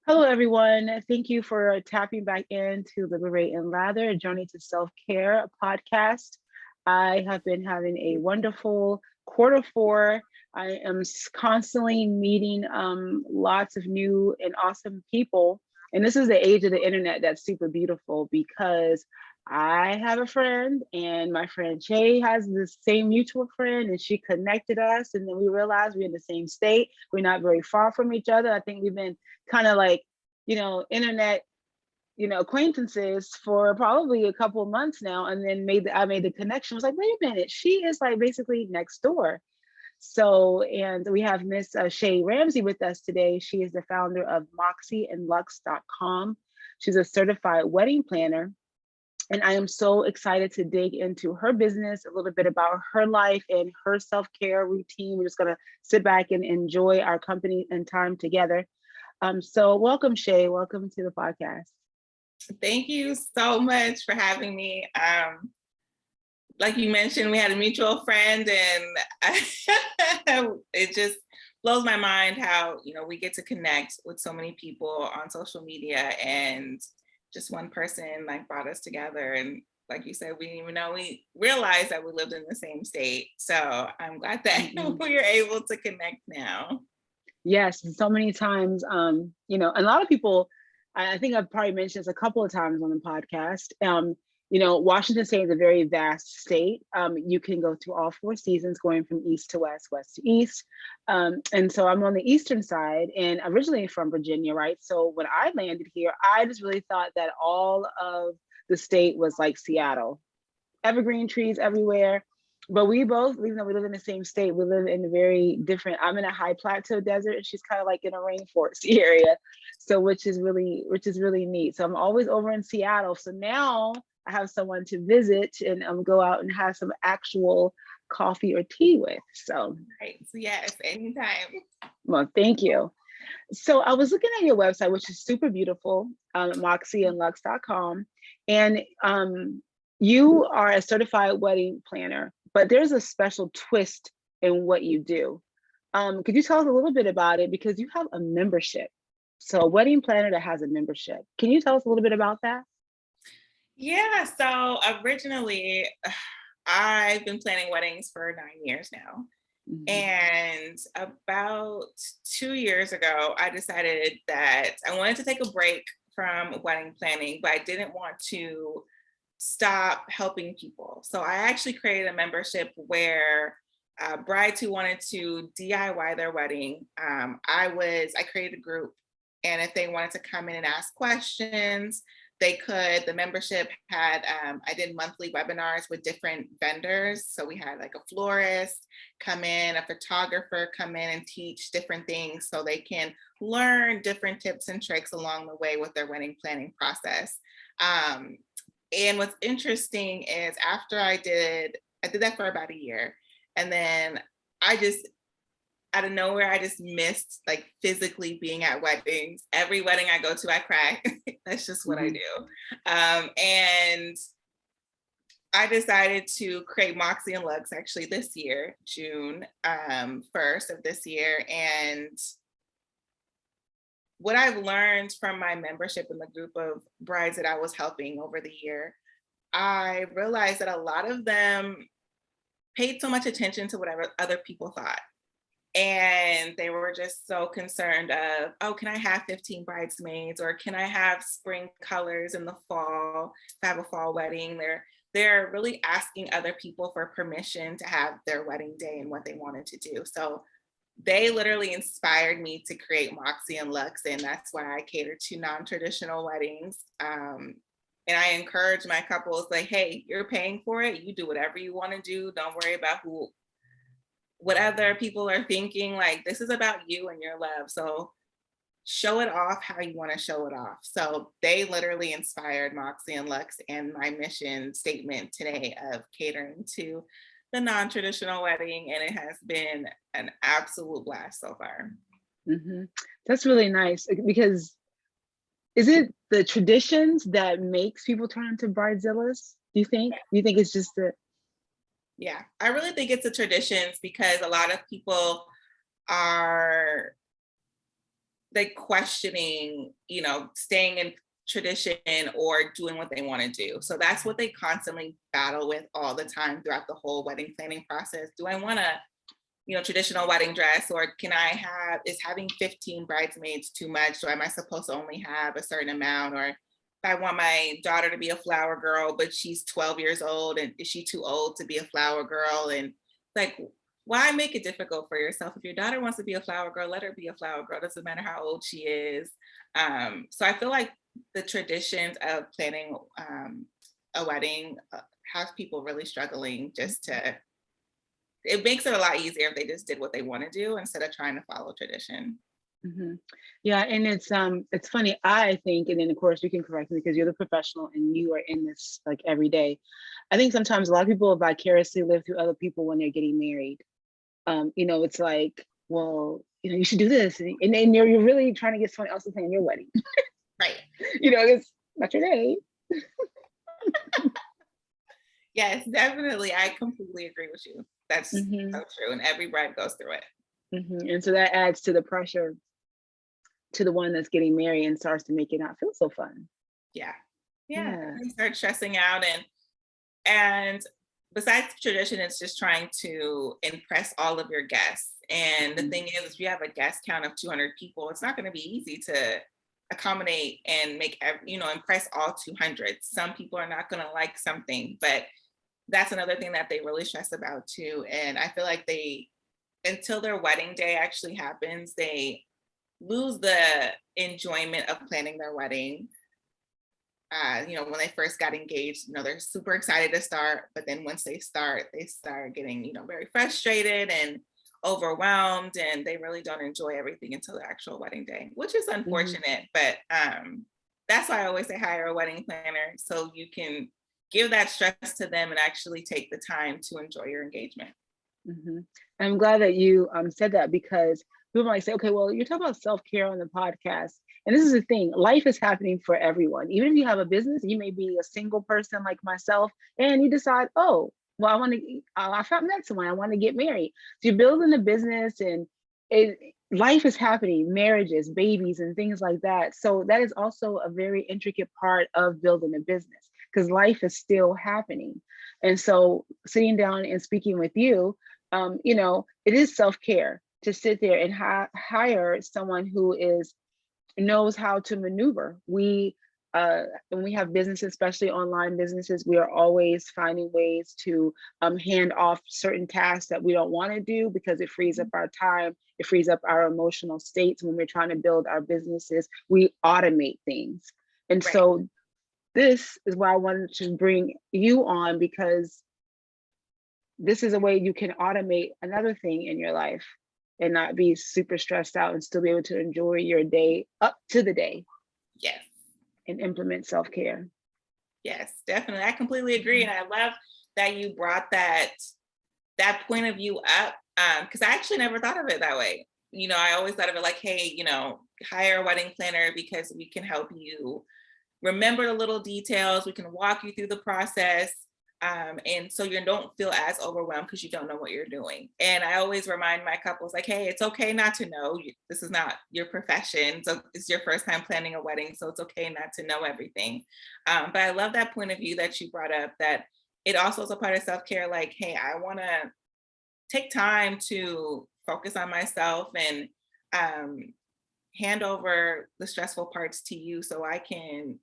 Hello, everyone. Thank you for tapping back into Liberate and Lather, a Journey to Self-Care podcast. I have been having a wonderful quarter four. I am constantly meeting lots of new and awesome people. And this is the age of the internet that's super beautiful because I have a friend and my friend Shay has the same mutual friend and she connected us. And then we realized we're in the same state. We're not very far from each other. I think we've been kind of like, internet, acquaintances for probably a couple of months now. And then I made the connection. I was like, wait a minute, she is like basically next door. So, and we have Miss Shay Ramsee with us today. She is the founder of Moxie and Luxe.com. She's a certified wedding planner. And I am so excited to dig into her business, a little bit about her life and her self-care routine. We're just going to sit back and enjoy our company and time together. So welcome, Shay. Welcome to the podcast. Thank you so much for having me. Like you mentioned, we had a mutual friend, and it just blows my mind how we get to connect with so many people on social media, and just one person like brought us together. And like you said, we didn't even know, we realized that we lived in the same state. So I'm glad that we are able to connect now. Yes, so many times, a lot of people, I think I've probably mentioned this a couple of times on the podcast. Washington State is a very vast state. You can go through all four seasons, going from east to west, west to east. And so I'm on the eastern side and originally from Virginia, right? So when I landed here, I just really thought that all of the state was like Seattle, evergreen trees everywhere. But we both, even though we live in the same state, we live in a very different. I'm in a high plateau desert, and she's kind of like in a rainforest area. So which is really neat. So I'm always over in Seattle. So now I have someone to visit and go out and have some actual coffee or tea with. So right. So yes, anytime. Well, thank you. So I was looking at your website, which is super beautiful, moxieandlux.com. And you are a certified wedding planner, but there's a special twist in what you do. Could you tell us a little bit about it? Because you have a membership. So a wedding planner that has a membership. Can you tell us a little bit about that? Yeah, so originally I've been planning weddings for 9 years now. Mhm. And about 2 years ago, I decided that I wanted to take a break from wedding planning, but I didn't want to stop helping people. So I actually created a membership where brides who wanted to DIY their wedding, I created a group, and if they wanted to come in and ask questions, they could. The membership had, I did monthly webinars with different vendors. So we had like a florist come in, a photographer come in and teach different things so they can learn different tips and tricks along the way with their wedding planning process. And what's interesting is after I did that for about a year. And then I just, out of nowhere, I just missed like physically being at weddings. Every wedding I go to, I cry. That's just what I do. And I decided to create Moxie and Luxe actually this year, June 1st of this year. And what I've learned from my membership in the group of brides that I was helping over the year, I realized that a lot of them paid so much attention to whatever other people thought. And they were just so concerned of, oh, can I have 15 bridesmaids, or can I have spring colors in the fall if I have a fall wedding? They're really asking other people for permission to have their wedding day and what they wanted to do. So they literally inspired me to create Moxie and Luxe, and that's why I cater to non-traditional weddings. And I encourage my couples, like, hey, you're paying for it. You do whatever you want to do. Don't worry about what other people are thinking. Like, this is about you and your love. So show it off how you want to show it off. So they literally inspired Moxie and Luxe and my mission statement today of catering to the non-traditional wedding. And it has been an absolute blast so far. Mm-hmm. That's really nice because is it the traditions that makes people turn into bridezillas? Do you think? Do you think it's just the Yeah, I really think it's the traditions because a lot of people are like questioning, staying in tradition or doing what they want to do. So that's what they constantly battle with all the time throughout the whole wedding planning process. Do I want to, traditional wedding dress, or is having 15 bridesmaids too much? Or am I supposed to only have a certain amount? Or if I want my daughter to be a flower girl, but she's 12 years old, and is she too old to be a flower girl? And like, why make it difficult for yourself? If your daughter wants to be a flower girl, let her be a flower girl. Doesn't matter how old she is. So I feel like the traditions of planning a wedding have people really struggling it makes it a lot easier if they just did what they want to do instead of trying to follow tradition. Mm-hmm. Yeah, and it's funny. I think, and then of course you can correct me because you're the professional and you are in this like every day. I think sometimes a lot of people vicariously live through other people when they're getting married. It's like, well, you should do this, and then you're really trying to get someone else to plan your wedding. Right. It's not your day. Yes, definitely. I completely agree with you. That's so true. And every bride goes through it. And so that adds to the pressure to the one that's getting married and starts to make it not feel so fun. Yeah. You start stressing out, and besides tradition, it's just trying to impress all of your guests. And the thing is, if you have a guest count of 200 people, it's not going to be easy to accommodate and impress all 200. Some people are not going to like something, but that's another thing that they really stress about too. And I feel like until their wedding day actually happens, they lose the enjoyment of planning their wedding. When they first got engaged, they're super excited to start, but then once they start getting, very frustrated and overwhelmed, and they really don't enjoy everything until the actual wedding day, which is unfortunate. But that's why I always say hire a wedding planner so you can give that stress to them and actually take the time to enjoy your engagement. I'm glad that you said that, because people might say, okay, well, you're talking about self-care on the podcast. And this is the thing, life is happening for everyone. Even if you have a business, you may be a single person like myself, and you decide, oh, well, I met someone, I want to get married. So you're building a business, and life is happening, marriages, babies, and things like that. So that is also a very intricate part of building a business, because life is still happening. And so sitting down and speaking with you, it is self-care to sit there and hire someone who knows how to maneuver. When we have businesses, especially online businesses, we are always finding ways to hand off certain tasks that we don't want to do, because it frees up our time, it frees up our emotional states. When we're trying to build our businesses, we automate things. And so this is why I wanted to bring you on, because this is a way you can automate another thing in your life and not be super stressed out and still be able to enjoy your day up to the day. Yes. And implement self-care. Yes, definitely. I completely agree. And I love that you brought that point of view up, because I actually never thought of it that way. I always thought of it like, hey, hire a wedding planner because we can help you remember the little details. We can walk you through the process. And so you don't feel as overwhelmed because you don't know what you're doing. And I always remind my couples, like, hey, it's okay not to know. This is not your profession. So it's your first time planning a wedding. So it's okay not to know everything. But I love that point of view that you brought up, that it also is a part of self-care. Like, hey, I want to take time to focus on myself and hand over the stressful parts to you so I can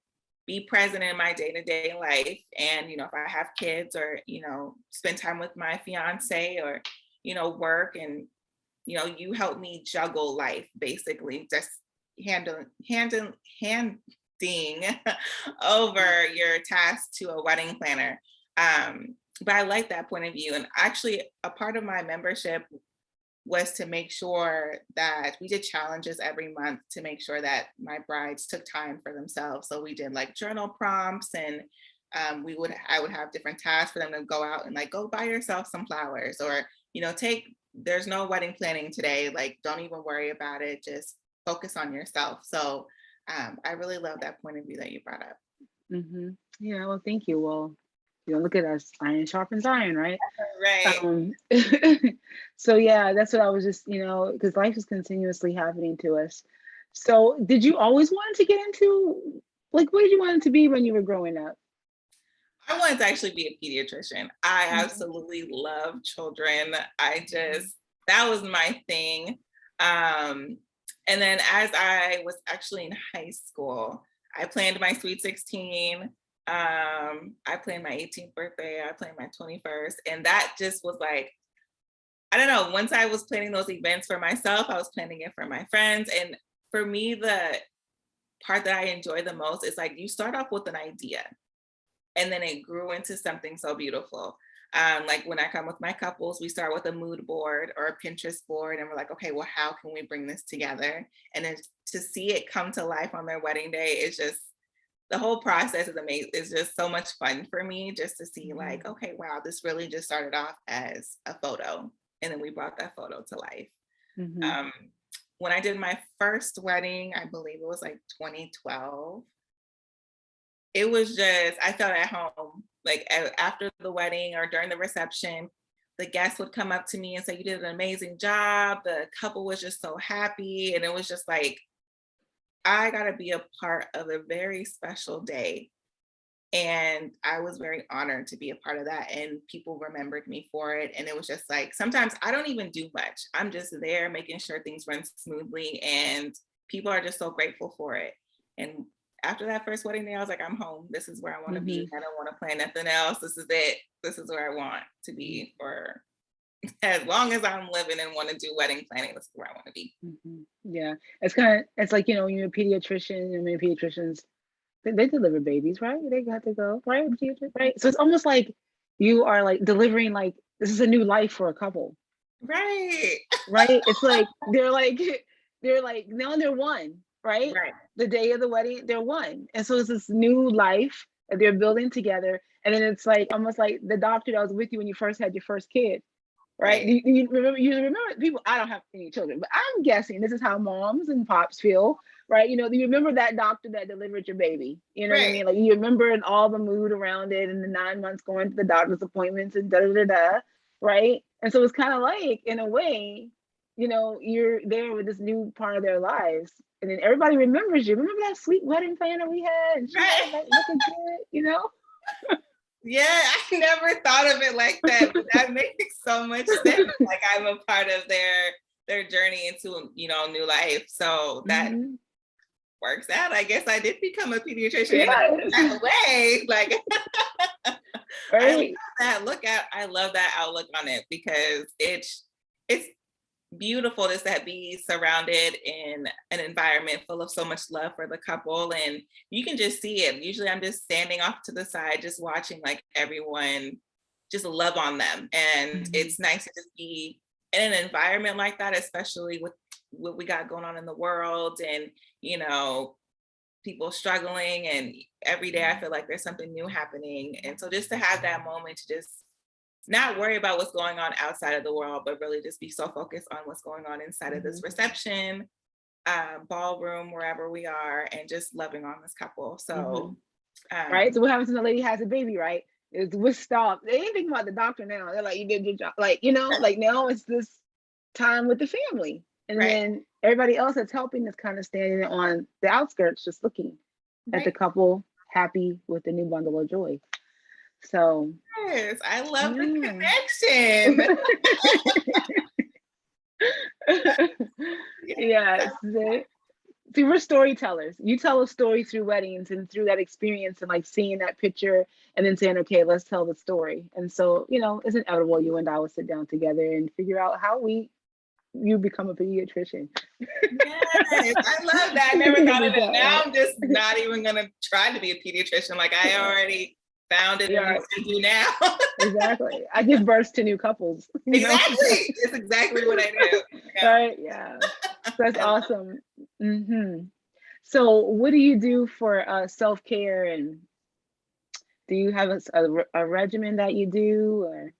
be present in my day-to-day life. And, if I have kids, or, spend time with my fiance, or, work, and, you help me juggle life, basically just handing over your task to a wedding planner. But I like that point of view. And actually a part of my membership was to make sure that we did challenges every month to make sure that my brides took time for themselves. So we did like journal prompts, and I would have different tasks for them to go out and like, go buy yourself some flowers, or, there's no wedding planning today. Like, don't even worry about it. Just focus on yourself. So I really love that point of view that you brought up. Yeah, well, thank you. Well, look at us, iron sharpens iron, right? Right. So yeah, that's what I was just, because life is continuously happening to us. So did you always want to get into, like, what did you want it to be when you were growing up? I wanted to actually be a pediatrician. I Mhm. absolutely love children. That was my thing. Um, and then as I was actually in high school, I planned my Sweet 16. I planned my 18th birthday. I planned my 21st. And that just was like, I don't know, once I was planning those events for myself, I was planning it for my friends. And for me, the part that I enjoy the most is like you start off with an idea and then it grew into something so beautiful. Like when I come with my couples, we start with a mood board or a Pinterest board, and we're like, okay, well, how can we bring this together? And then to see it come to life on their wedding day is just the whole process is amazing. It's just so much fun for me just to see, like, Mhm. okay, wow, this really just started off as a photo, and then we brought that photo to life. Mhm. Um, when I did my first wedding, I believe it was like 2012, it was just, I felt at home. Like after the wedding or during the reception, the guests would come up to me and say, "You did an amazing job." The couple was just so happy. And it was just like, I got to be a part of a very special day. And I was very honored to be a part of that. And people remembered me for it. And it was just like, sometimes I don't even do much. I'm just there making sure things run smoothly. And people are just so grateful for it. And after that first wedding day, I was like, I'm home. This is where I want to be. Mhm. I don't want to plan nothing else. This is it. This is where I want to be for as long as I'm living and want to do wedding planning. This is where I want to be. Mhm. Yeah, it's kind of, it's like, you're a pediatrician. I mean, pediatricians, they deliver babies, right? They got to go, right? Right. So it's almost like you are like delivering, like, this is a new life for a couple, Right. right? It's like they're like they're like now they're one, right? Right. The day of the wedding, they're one, and so it's this new life that they're building together. And then it's like almost like the doctor that was with you when you first had your first kid, right? Right. You remember? You remember people? I don't have any children, but I'm guessing this is how moms and pops feel, right? You remember that doctor that delivered your baby. You know what I Right. mean? Like you remember and all the mood around it, and the 9 months going to the doctor's appointments and da da da da, right? And so it's kind of like, in a way, you're there with this new part of their lives, and then everybody remembers you. Remember that sweet wedding planner we had, and she had Right. it like looking good. Yeah, I never thought of it like that, but that makes so much sense. Like I'm a part of their journey into, new life. So that Hmm. works out. I guess I did become a pediatrician in Yes, that way. Like I love right. I love that outlook on it because it's beautiful just to be surrounded in an environment full of so much love for the couple, and you can just see it. Usually I'm just standing off to the side just watching like everyone just love on them, and Mhm. it's nice to just be in an environment like that, especially with what we got going on in the world, and you know people struggling, and every day I feel like there's something new happening. And so just to have that moment to just not worry about what's going on outside of the world, but really just be so focused on what's going on inside of this Mhm. reception, ballroom, wherever we are, and just loving on this couple. So, Mhm. Right? um, So what happens when the lady has a baby, right? Is we stop. They ain't thinking about the doctor now. They're like, you did your job. Like, like now it's this time with the family. And right, then everybody else that's helping is kind of standing on the outskirts, just looking at the right. couple happy with the new bundle of joy. So Yes, I love the yeah. connection. Yes, Yes. See, we're storytellers. You tell a story through weddings and through that experience and like seeing that picture and then saying, okay, let's tell the story. And so, it's inevitable you and I will sit down together and figure out how you become a pediatrician. yes, I love that. I We never figure thought of this it. out, Now right? I'm just not even gonna try to be a pediatrician. Like I Right. already found it and Yeah, knew what to do now. exactly. I give birth to new couples, Exactly. It's exactly what I do. Yeah. right? Yeah. That's I love awesome. So what do you do for self-care, and do you have a regimen that you do, or?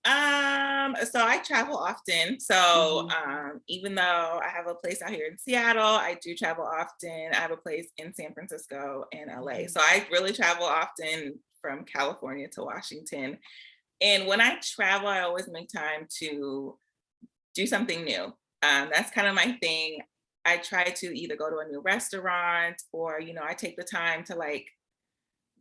So I travel often. So Mhm. even though I have a place out here in Seattle, I do travel often. I have a place in San Francisco and LA. Mhm. So I really travel often from California to Washington. And when I travel, I always make time to do something new. That's kind of my thing. I try to either go to a new restaurant or, I take the time to like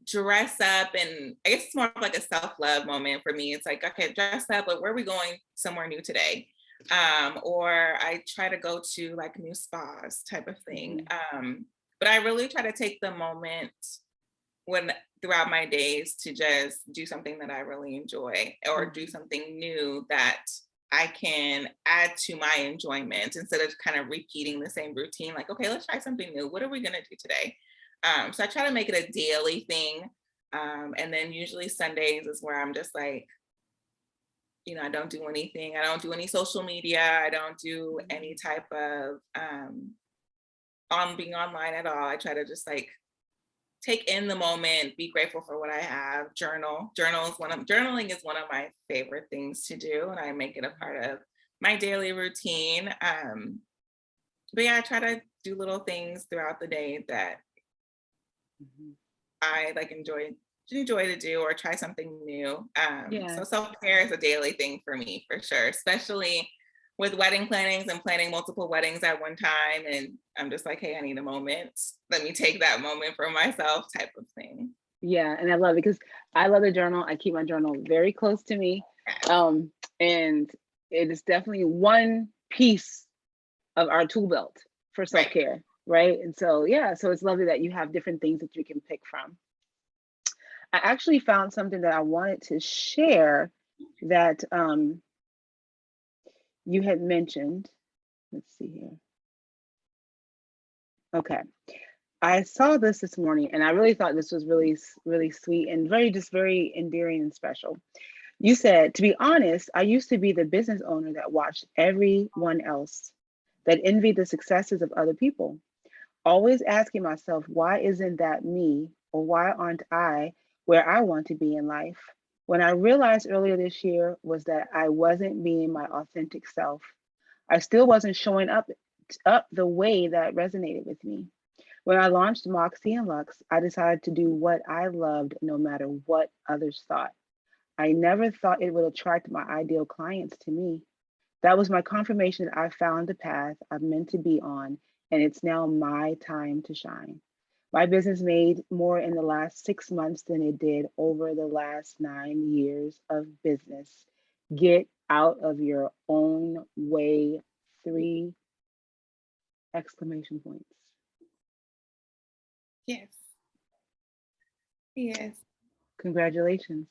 dress up, and I guess it's more of like a self-love moment for me. It's like, okay, dress up, but where are we going somewhere new today? Or I try to go to like new spas type of thing. But I really try to take the moment when throughout my days to just do something that I really enjoy or do something new that I can add to my enjoyment instead of kind of repeating the same routine. Like, okay, let's try something new. What are we going to do today? So I try to make it a daily thing. And then usually Sundays is where I'm just like, I don't do anything. I don't do any social media. I don't do any type of on being online at all. I try to just like take in the moment, be grateful for what I have, journal. Journaling is one of my favorite things to do, and I make it a part of my daily routine. But yeah, I try to do little things throughout the day that I like enjoy to do or try something new. So Yes. self-care is a daily thing for me for sure, especially with wedding plannings and planning multiple weddings at one time. And I'm just like, hey, I need a moment. Let me take that moment for myself type of thing. Yeah, and I love it because I love the journal. I keep my journal very close to me. And it is definitely one piece of our tool belt for Right. self-care, right? And so, yeah, so it's lovely that you have different things that you can pick from. I actually found something that I wanted to share that you had mentioned. Let's see here. Okay. I saw this morning and I really thought this was really, really sweet and very endearing and special. You said, to be honest, I used to be the business owner that watched everyone else, that envied the successes of other people, always asking myself, why isn't that me? Or why aren't I where I want to be in life? When I realized earlier this year was that I wasn't being my authentic self. I still wasn't showing up the way that resonated with me. When I launched Moxie and Luxe, I decided to do what I loved no matter what others thought. I never thought it would attract my ideal clients to me. That was my confirmation that I found the path I'm meant to be on, and it's now my time to shine. My business made more in the last 6 months than it did over the last 9 years of business. Get out of your own way. Three exclamation points. Yes. Yes. Congratulations.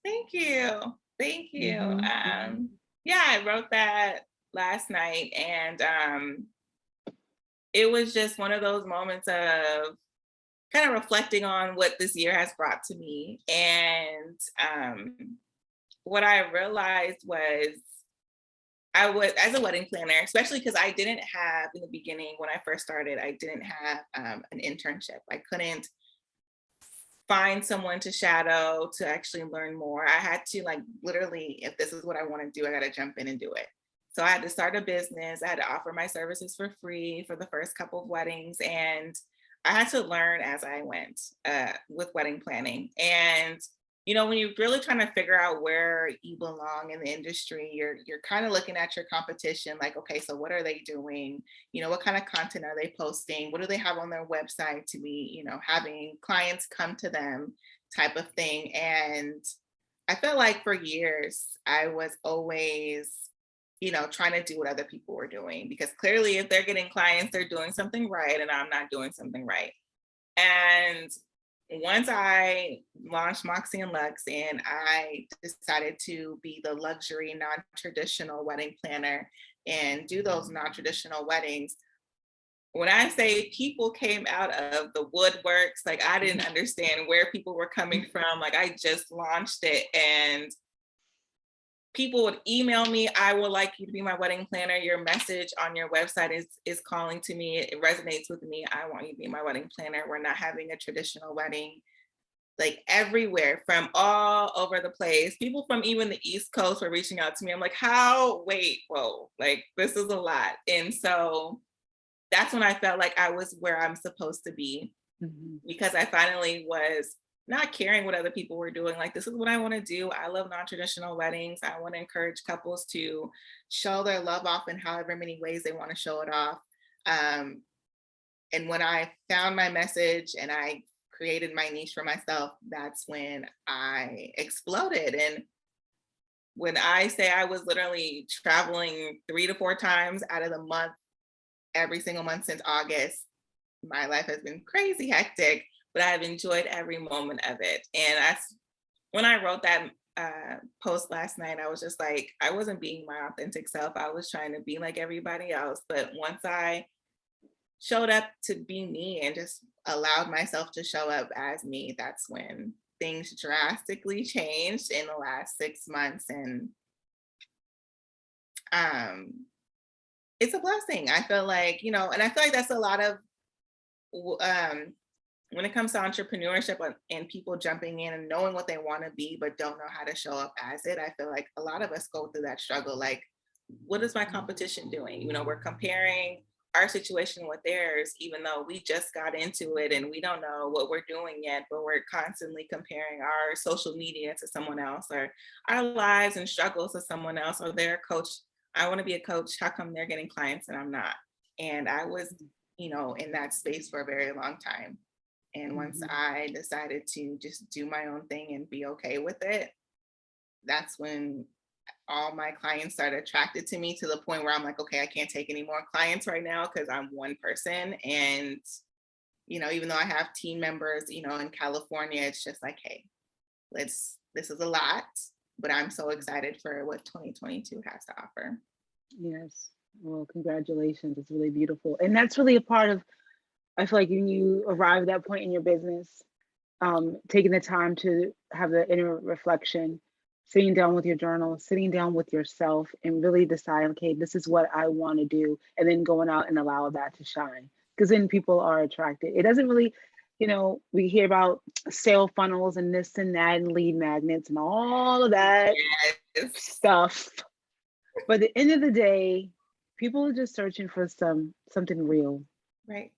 Thank you. Thank you. Mhm. Yeah, I wrote that last night, and it was just one of those moments of kind of reflecting on what this year has brought to me. And what I realized was I was, as a wedding planner, especially because I didn't have in the beginning when I first started, I didn't have an internship. I couldn't find someone to shadow to actually learn more. I had to like literally, if this is what I want to do, I got to jump in and do it. So I had to start a business. I had to offer my services for free for the first couple of weddings, and I had to learn as I went with wedding planning. And when you're really trying to figure out where you belong in the industry, you're kind of looking at your competition, like, okay, so what are they doing? What kind of content are they posting? What do they have on their website to be, having clients come to them type of thing. And I felt like for years I was always, trying to do what other people were doing, because clearly if they're getting clients, they're doing something right and I'm not doing something right. And once I launched Moxie and Luxe and I decided to be the luxury non-traditional wedding planner and do those non-traditional weddings, when I say people came out of the woodworks, like I didn't understand where people were coming from. Like I just launched it and people would email me, I would like you to be my wedding planner. Your message on your website is calling to me. It resonates with me. I want you to be my wedding planner. We're not having a traditional wedding. Like everywhere from all over the place. People from even the East Coast were reaching out to me. I'm like, whoa, like this is a lot. And so that's when I felt like I was where I'm supposed to be, because I finally was not caring what other people were doing. Like, this is what I want to do. I love non-traditional weddings. I want to encourage couples to show their love off in however many ways they want to show it off. And when I found my message and I created my niche for myself, that's when I exploded. And when I say I was literally traveling 3 to 4 times out of the month, every single month since August, my life has been crazy hectic, but I've enjoyed every moment of it. And that's when I wrote that post last night, I was just like, I wasn't being my authentic self. I was trying to be like everybody else. But once I showed up to be me and just allowed myself to show up as me, that's when things drastically changed in the last 6 months. And um, it's a blessing. I feel like, and I feel like that's a lot of when it comes to entrepreneurship and people jumping in and knowing what they want to be but don't know how to show up as it. I feel like a lot of us go through that struggle. Like, what is my competition doing? We're comparing our situation with theirs, even though we just got into it and we don't know what we're doing yet, but we're constantly comparing our social media to someone else, or our lives and struggles to someone else, or their coach. I want to be a coach. How come they're getting clients and I'm not? And I was, in that space for a very long time. And once I decided to just do my own thing and be okay with it, that's when all my clients started attracted to me, to the point where I'm like, okay, I can't take any more clients right now because I'm one person. And, even though I have team members, in California, it's just like, hey, this is a lot, but I'm so excited for what 2022 has to offer. Yes. Well, congratulations. It's really beautiful. And that's really a part of, I feel like when you arrive at that point in your business, taking the time to have the inner reflection, sitting down with your journal, sitting down with yourself, and really decide, okay, this is what I want to do, and then going out and allow that to shine. Because then people are attracted. It doesn't really, we hear about sale funnels and this and that and lead magnets and all of that Yes. stuff. But at the end of the day, people are just searching for something real. Right.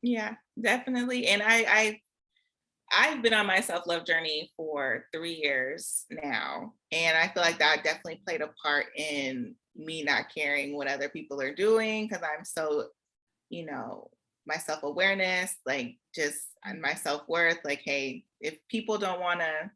Yeah, definitely. And I've been on my self-love journey for 3 years now. And I feel like that definitely played a part in me not caring what other people are doing, because I'm so, my self-awareness, like just and my self-worth, like, hey, if people don't want to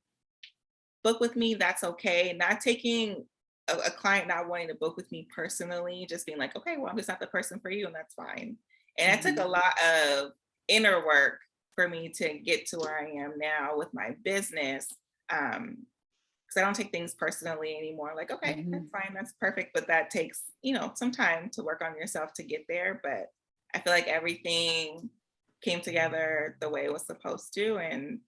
book with me, that's okay. Not taking a client not wanting to book with me personally, just being like, okay, well, I'm just not the person for you, and that's fine. And it took a lot of inner work for me to get to where I am now with my business. Because I don't take things personally anymore. Like, okay, that's fine, that's perfect. But that takes, some time to work on yourself to get there. But I feel like everything came together the way it was supposed to. And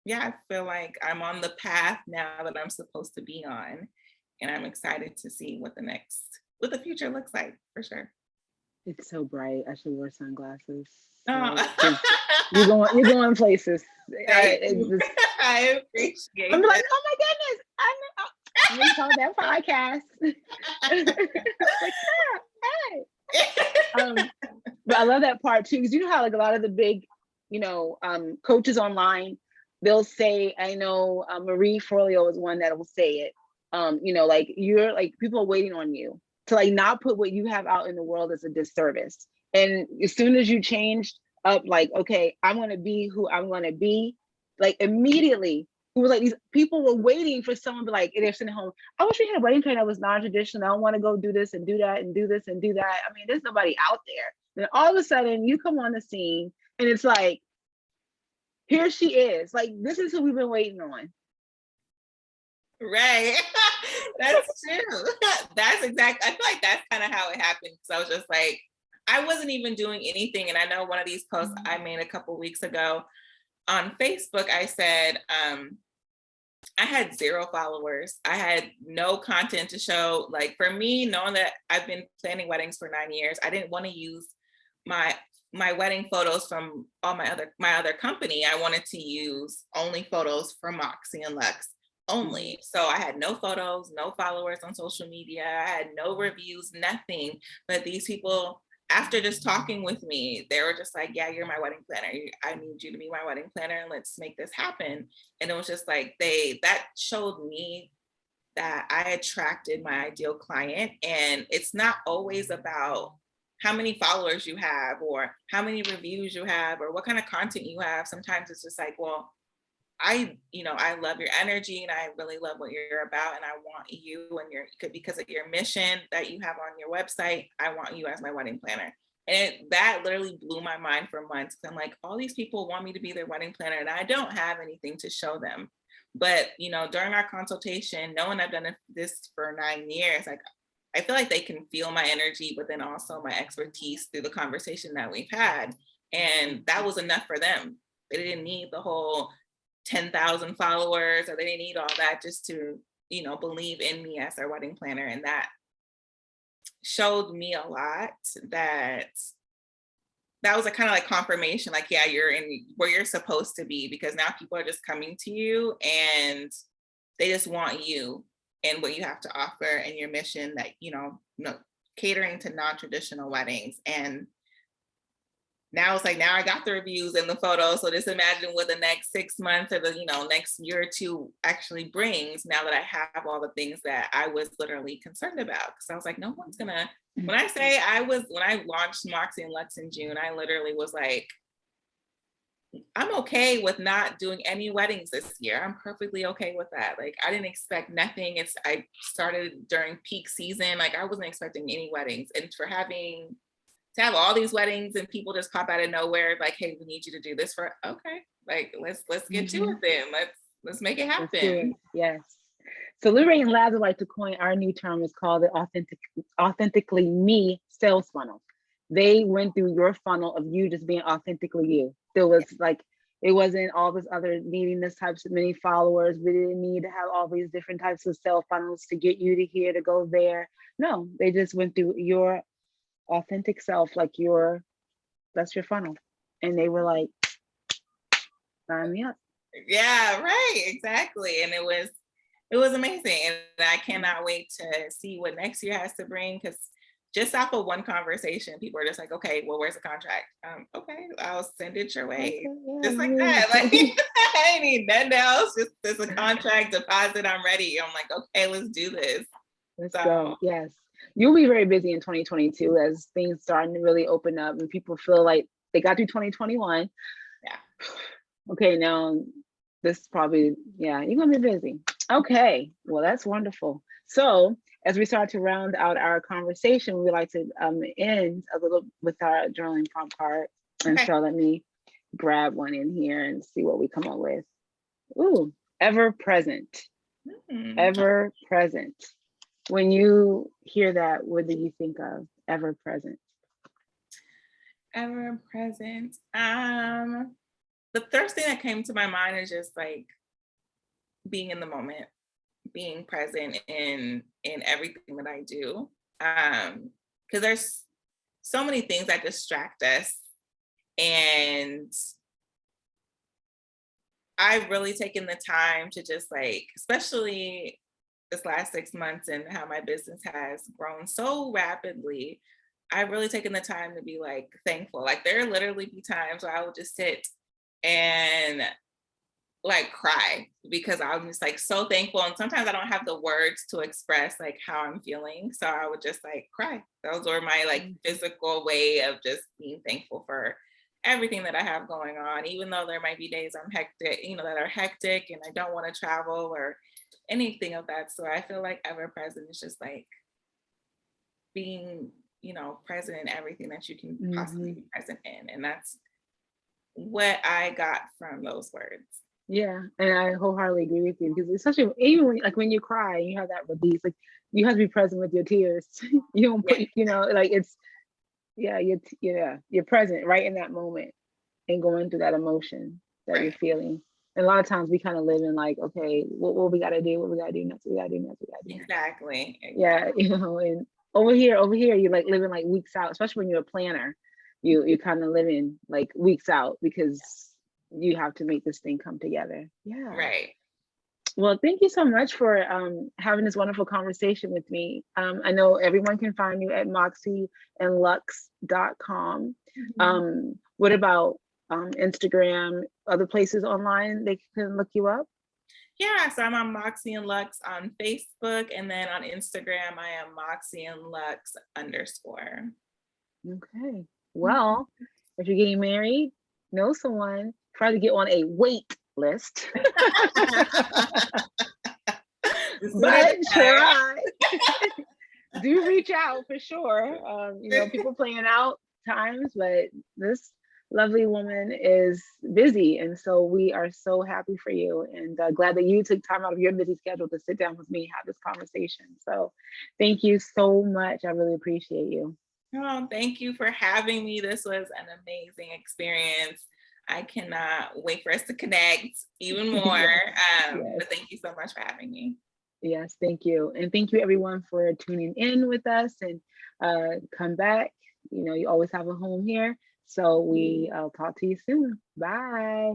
yeah, I feel like I'm on the path now that I'm supposed to be on. And I'm excited to see what the future looks like, for sure. It's so bright. I should wear sunglasses. Oh. You're going places. I appreciate I'm that. like, oh my goodness, I'm gonna call that podcast. Like, hey. But I love that part too, because you know how like a lot of the big, coaches online, they'll say, I know Marie Forleo is one that will say it. Like you're like people are waiting on you to like not put what you have out in the world as a disservice. And as soon as you changed up, like, okay, I'm gonna be who I'm gonna be, like immediately it was like these people were waiting for someone to be like, they're sitting at home. I wish we had a wedding planner that was non-traditional. I don't want to go do this and do that and do this and do that. I mean, there's nobody out there. Then all of a sudden you come on the scene and it's like, here she is. Like, this is who we've been waiting on. Right. That's true. That's exactly, I feel like that's kind of how it happened. So I was just like, I wasn't even doing anything. And I know one of these posts I made a couple weeks ago on Facebook, I said, I had 0 followers. I had no content to show. Like for me, knowing that I've been planning weddings for 9 years, I didn't want to use my wedding photos from all my other company. I wanted to use only photos from Moxie and Luxe only. So I had no photos, no followers on social media. I had no reviews, nothing. But these people, after just talking with me, they were just like, yeah, you're my wedding planner. I need you to be my wedding planner and let's make this happen. And it was just like that showed me that I attracted my ideal client. And it's not always about how many followers you have or how many reviews you have or what kind of content you have. Sometimes it's just like, well, I love your energy and I really love what you're about. And I want you and because of your mission that you have on your website, I want you as my wedding planner. And that literally blew my mind for months. I'm like, all these people want me to be their wedding planner and I don't have anything to show them. But, during our consultation, knowing I've done this for 9 years, like, I feel like they can feel my energy, but then also my expertise through the conversation that we've had. And that was enough for them. They didn't need the whole 10,000 followers, or they didn't need all that just to, believe in me as their wedding planner. And that showed me a lot that was a kind of like confirmation, like, yeah, you're in where you're supposed to be, because now people are just coming to you and they just want you and what you have to offer and your mission that, catering to non-traditional weddings. And now it's like, now I got the reviews and the photos. So just imagine what the next 6 months or the, next year or two actually brings, now that I have all the things that I was literally concerned about. Cause I was like, no one's gonna, when I launched Moxie and Luxe in June, I literally was like, I'm okay with not doing any weddings this year. I'm perfectly okay with that. Like, I didn't expect nothing. I started during peak season. Like, I wasn't expecting any weddings. And to have all these weddings and people just pop out of nowhere, like, hey, we need you to do this okay. Like, let's get to it then. Let's make it happen. Yes. So Liberating and Lather like to coin our new term is called the authentically me sales funnel. They went through your funnel of you just being authentically you. There was like, it wasn't all this other needing this types of many followers. We didn't need to have all these different types of sales funnels to get you to here, to go there. No, they just went through your authentic self, like that's your funnel. And they were like, sign me up. Yeah, right, exactly. And it was amazing. And I cannot wait to see what next year has to bring, because just off of one conversation, people are just like, okay, well, where's the contract? Okay, I'll send it your way. Okay, yeah, just like that. Like, I ain't need nothing else. Just there's a contract, deposit, I'm ready. I'm like, okay, let's do this. Let's go. Yes. You'll be very busy in 2022 as things starting to really open up and people feel like they got through 2021. Yeah. Okay, now this probably, yeah, you're gonna be busy. Okay, well, that's wonderful. So as we start to round out our conversation, we like to end a little with our journaling prompt card. And so let me grab one in here and see what we come up with. Ooh, ever present. Ever present. When you hear that, what do you think of? Ever present. Ever present. The first thing that came to my mind is just like being in the moment, being present in everything that I do. Because there's so many things that distract us. And I've really taken the time to just like, especially this last 6 months and how my business has grown so rapidly, I've really taken the time to be like thankful. Like, there literally be times where I would just sit and like cry because I'm just like so thankful. And sometimes I don't have the words to express like how I'm feeling. So I would just like cry. Those were my like physical way of just being thankful for everything that I have going on, even though there might be days I'm hectic, that are hectic and I don't want to travel or anything of that. So I feel like ever present is just like being, present in everything that you can possibly be present in. And that's what I got from those words. Yeah, and I wholeheartedly agree with you, because especially even when you cry, you have that release. Like, you have to be present with your tears. You don't put, like it's, you're present right in that moment and going through that emotion that you're feeling. And a lot of times we kind of live in like, okay, what we gotta do, what we gotta do next, we gotta do next, we gotta do next. Exactly. Yeah, and over here, you're like living like weeks out, especially when you're a planner. You're kind of living like weeks out because you have to make this thing come together. Yeah. Right. Well, thank you so much for having this wonderful conversation with me. I know everyone can find you at moxieandluxe.com. What about Instagram, other places online they can look you up? Yeah, so I'm on Moxie and Luxe on Facebook, and then on Instagram, I am Moxie and Luxe _. Okay. Well, if you're getting married, know someone, try to get on a wait list. The sooner But the better. try. Do reach out for sure. People plan out times, but this lovely woman is busy. And so we are so happy for you and glad that you took time out of your busy schedule to sit down with me and have this conversation. So thank you so much. I really appreciate you. Oh, thank you for having me. This was an amazing experience. I cannot wait for us to connect even more. Yes, yes, But thank you so much for having me. yes. Thank you. And thank you everyone for tuning in with us and come back. You always have a home here. So I'll talk to you soon. Bye.